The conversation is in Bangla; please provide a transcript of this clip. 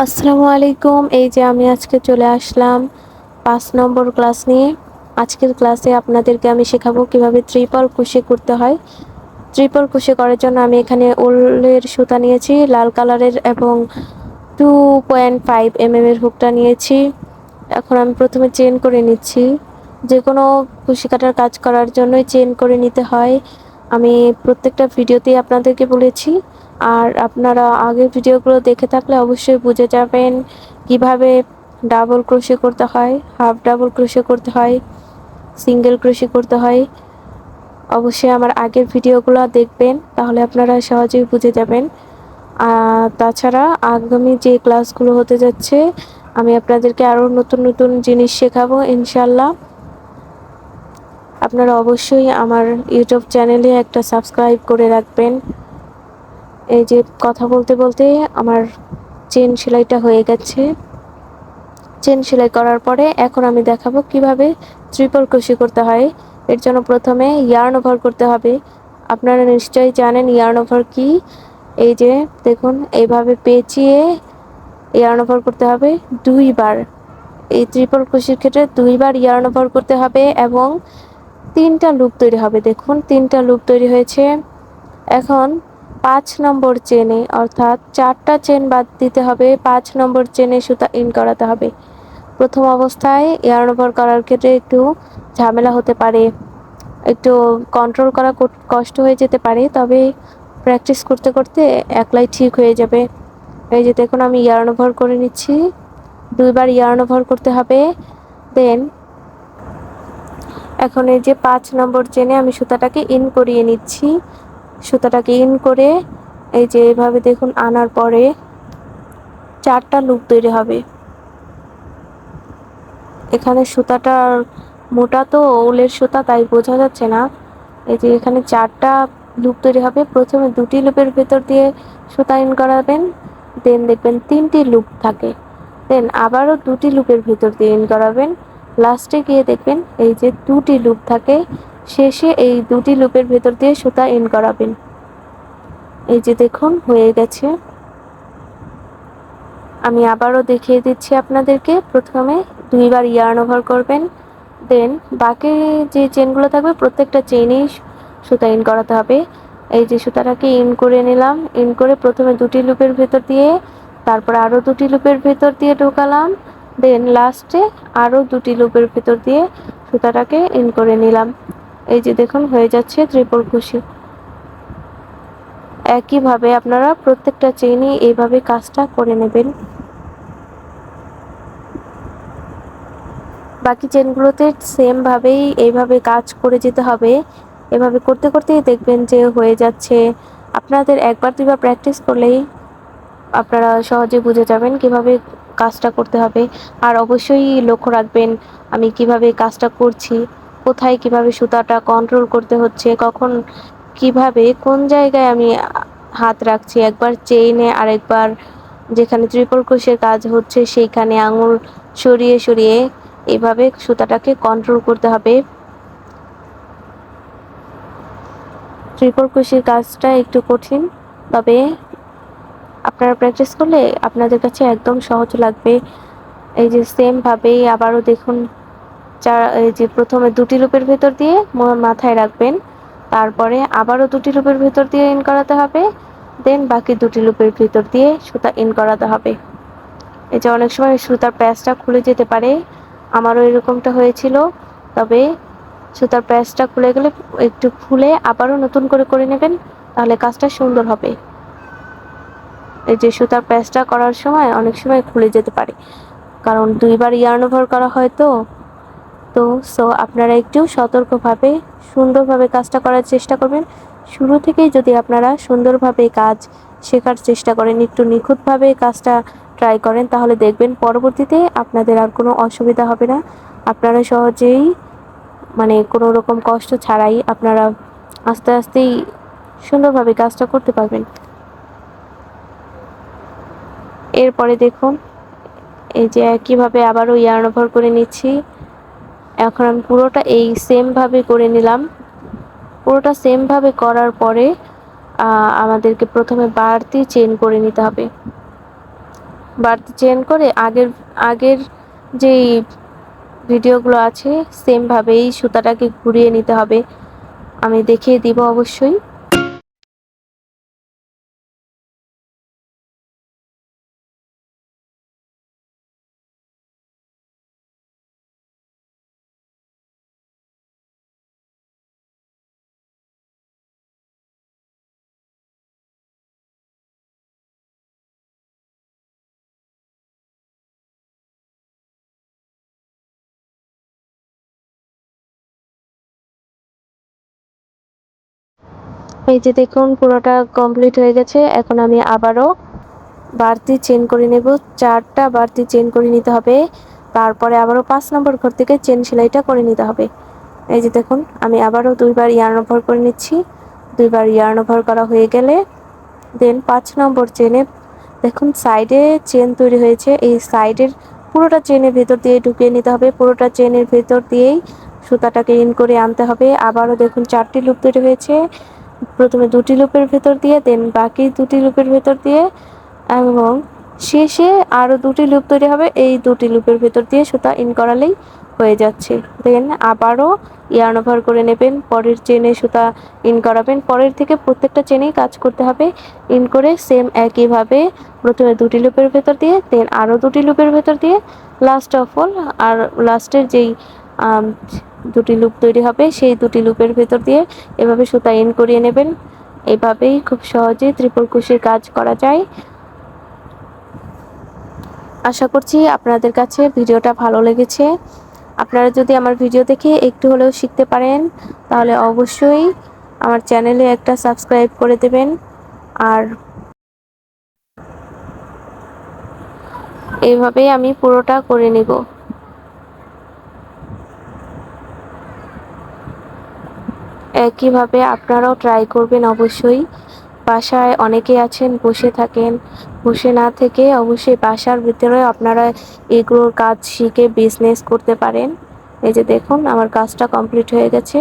আসসালামু আলাইকুম। এই যে আমি আজকে চলে আসলাম ৫ নম্বর ক্লাস নিয়ে। আজকের ক্লাসে আপনাদেরকে আমি শেখাবো কিভাবে ট্রিপল ক্রোশে করতে হয়। ট্রিপল ক্রোশে করার জন্য আমি এখানে উলের সুতা নিয়েছি লাল কালারের এবং 2.5 এর হুকটা নিয়েছি। এখন আমি প্রথমে চেইন করে নিচ্ছি। যেকোনো কুশি কাটার কাজ করার জন্যই চেইন করে নিতে হয়। আমি প্রত্যেকটা ভিডিওতেই আপনাদেরকে বলেছি। আর আপনারা আগের ভিডিওগুলো দেখে থাকলে অবশ্যই বুঝে যাবেন কিভাবে ডাবল ক্রোশে করতে হয়, হাফ ডাবল ক্রোশে করতে হয়, সিঙ্গেল ক্রোশে করতে হয়। অবশ্যই আমার আগের ভিডিওগুলো দেখবেন, তাহলে আপনারা সহজেই বুঝে যাবেন। তাছাড়া আগামী যে ক্লাসগুলো হতে যাচ্ছে আমি আপনাদেরকে আরও নতুন নতুন জিনিস শেখাবো ইনশাল্লাহ। আপনারা অবশ্যই আমার ইউটিউব চ্যানেলে একটা সাবস্ক্রাইব করে রাখবেন। এই যে কথা বলতে বলতে আমার চেন সেলাইটা হয়ে গেছে। চেন সেলাই করার পরে এখন আমি দেখাবো কিভাবে ট্রিপল ক্রোশে করতে হয়। এর জন্য প্রথমে ইয়ার্ন ওভার করতে হবে। আপনারা নিশ্চয়ই জানেন ইয়ার্ন ওভার কি। এই যে দেখুন এইভাবে পেঁচিয়ে ইয়ার্ন ওভার করতে হবে 2 বার। এই ট্রিপল ক্রোশের ক্ষেত্রে 2 বার ইয়ার্ন ওভার করতে হবে এবং 3টা লুপ তৈরি হবে। দেখুন 3টা লুপ তৈরি হয়েছে। এখন 5 নম্বর চেনে অর্থাৎ 4টা চেন বাদ দিতে হবে। 5 নম্বর চেনে সুতা ইন করাতে হবে। প্রথম অবস্থায় ইয়ার্ন ওভার করার ক্ষেত্রে একটু ঝামেলা হতে পারে, একটু কন্ট্রোল করা কষ্ট হয়ে যেতে পারে, তবে প্র্যাকটিস করতে করতে একলাই ঠিক হয়ে যাবে। এই যে দেখুন আমি ইয়ার্ন ওভার করে নিচ্ছি। 2 বার ইয়ার্ন ওভার করতে হবে। দেন এখন এই যে 5 নম্বর চেনে আমি সুতাটাকে ইন করিয়ে নিচ্ছি। সুতাটাকে ইন করে এই যে এভাবে দেখুন আনার পরে 4টা লুপ তৈরি হবে। এখানে সুতাটার মোটা তো উলের সুতা, তাই বোঝা যাচ্ছে না। এই যে এখানে 4টা লুপ তৈরি হবে। প্রথমে 2টি লুপের ভেতর দিয়ে সুতা ইন করাবেন, দেন দেখবেন 3টি লুপ থাকে, দেন আবারও 2টি লুপের ভেতর দিয়ে ইন করাবেন। লাস্টে গিয়ে দেখবেন এই যে 2টি লুপ থাকে, শেষে এই 2টি লুপের ভেতর দিয়ে সুতা ইন করাবেন। এই যে দেখুন হয়ে গেছে। আমি আবারও দেখিয়ে দিচ্ছি আপনাদেরকে। প্রথমে 2 বার ইয়ার্ন ওভার করবেন, দেন বাকি যে চেনগুলো থাকবে প্রত্যেকটা চেনেই সুতা ইন করাতে হবে। এই যে সুতাটাকে ইন করে নিলাম, ইন করে প্রথমে 2টি লুপের ভেতর দিয়ে, তারপর আরও 2টি লুপের ভেতর দিয়ে ঢোকালাম, দেন লাস্টে আরও 2টি লুপের ভেতর দিয়ে সুতাটাকে ইন করে নিলাম। এই যে দেখুন হয়ে যাচ্ছে ট্রিপল ক্রোশে। একইভাবে আপনারা প্রত্যেকটা চেইনে এইভাবে কাজটা করে নেবেন। বাকি চেনগুলোতে সেম ভাবেই এইভাবে কাজ করে যেতে হবে। এভাবে করতে করতেই দেখবেন যে হয়ে যাচ্ছে। আপনাদের একবার দুইবার প্র্যাকটিস করলেই আপনারা সহজে বুঝে যাবেন কিভাবে কাজটা করতে হবে। আর অবশ্যই লক্ষ্য রাখবেন আমি কিভাবে কাজটা করছি, কোথায় কিভাবে সুতাটা কন্ট্রোল করতে হচ্ছে, কখন কিভাবে কোন জায়গায় আমি হাত রাখছি। একবার চেইনে আরেকবার যেখানে ট্রিপল ক্রোশের কাজ হচ্ছে সেইখানে আঙুল সরিয়ে সরিয়ে এভাবে সুতাটাকে কন্ট্রোল করতে হবে। ট্রিপল ক্রোশের কাজটা একটু কঠিন, তবে আপনারা প্র্যাকটিস করলে আপনাদের কাছে একদম সহজ লাগবে। এই যে সেম ভাবেই আবারও দেখুন এই যে প্রথমে 2টি লুপের ভেতর দিয়ে মাথায় রাখবেন, তারপরে আবারও 2টি লুপের ভেতর দিয়ে ইন করাতে হবে, দেন বাকি 2টি লুপের ভেতর দিয়ে সুতা ইন করাতে হবে। এই যে অনেক সময় সুতার প্যাচটা খুলে যেতে পারে, আমারও এরকমটা হয়েছিল, তবে সুতার প্যাচটা খুলে গেলে একটু খুলে আবারও নতুন করে করে নেবেন, তাহলে কাজটা সুন্দর হবে। এই যে সুতার প্যাচটা করার সময় অনেক সময় খুলে যেতে পারে, কারণ 2 বার ইয়ার্ন ওভার করা হয় সো আপনারা একটু সতর্কভাবে সুন্দরভাবে কাজটা করার চেষ্টা করবেন। শুরু থেকেই যদি আপনারা সুন্দরভাবে কাজ শেখার চেষ্টা করেন, একটু নিখুঁতভাবে কাজটা ট্রাই করেন, তাহলে দেখবেন পরবর্তীতে আপনাদের আর কোনো অসুবিধা হবে না। আপনারা সহজেই কোনো রকম কষ্ট ছাড়াই আপনারা আস্তে আস্তেই সুন্দরভাবে কাজটা করতে পারবেন। এরপরে দেখুন এই যে একইভাবে আবারও ইয়ার্ন ওভার করে নিচ্ছি। এখন আমি পুরোটা এই সেম ভাবে করে নিলাম। পুরোটা সেম ভাবে করার পরে আমাদেরকে প্রথমে বাড়তি চেন করে নিতে হবে। বাড়তি চেন করে আগের আগের যেই ভিডিওগুলো আছে সেম ভাবেই সুতাটাকে ঘুরিয়ে নিতে হবে। আমি দেখিয়ে দিব অবশ্যই। এই যে দেখুন পুরোটা কমপ্লিট হয়ে গেছে। এখন আমি আবারও বাড়তি চেন করে নেব। 4টা বাড়তি চেন করে নিতে হবে। তারপরে আবারও 5 নম্বর ঘর থেকে চেন সেলাইটা করে নিতে হবে। এই যে দেখুন আমি আবারও 2বার ইয়ার্ন ওভার করে নিচ্ছি। 2বার ইয়ার্ন ওভার করা হয়ে গেলে দেন 5 নম্বর চেনে দেখুন সাইডে চেন তৈরি হয়েছে। এই সাইডের পুরোটা চেনের ভেতর দিয়ে ঢুকিয়ে নিতে হবে। পুরোটা চেনের ভেতর দিয়েই সুতাটাকে ইন করে আনতে হবে। আবারও দেখুন 4টি লুপ তৈরি হয়েছে। প্রথমে 2টি লুপের ভেতর দিয়ে দেন বাকি 2টি লুপের ভেতর দিয়ে এবং শেষে আরও 2টি লুপ তৈরি হবে। এই 2টি লুপের ভেতর দিয়ে সুতা ইন করালেই হয়ে যাচ্ছে। দেন আবারও ইয়ার্ন ওভার করে নেবেন। পরের চেনে সুতা ইন করাবেন। পরের থেকে প্রত্যেকটা চেনেই কাজ করতে হবে। ইন করে সেম একইভাবে প্রথমে 2টি লুপের ভেতর দিয়ে দেন আরও 2টি লুপের ভেতর দিয়ে লাস্ট অফ অল আর লাস্টের যেই 2টি লুপ তৈরি হবে সেই 2টি লুপের ভেতর দিয়ে এভাবে সুতা ইন করিয়ে নেবেন। এভাবেই খুব সহজেই ত্রিপল কুশির কাজ করা যায়। আশা করছি আপনাদের কাছে ভিডিওটা ভালো লেগেছে। আপনারা যদি আমার ভিডিও দেখে একটু হলেও শিখতে পারেন তাহলে অবশ্যই আমার চ্যানেলে একটা সাবস্ক্রাইব করে দেবেন। আর এইভাবেই আমি পুরোটা করে নিব। একইভাবে আপনারাও ট্রাই করবেন অবশ্যই। বাসায় অনেকেই আছেন বসে থাকেন, বসে না থেকে অবশ্যই বাসার ভিতরে আপনারা এগুলোর কাজ শিখে বিজনেস করতে পারেন। এই যে দেখুন আমার কাজটা কমপ্লিট হয়ে গেছে।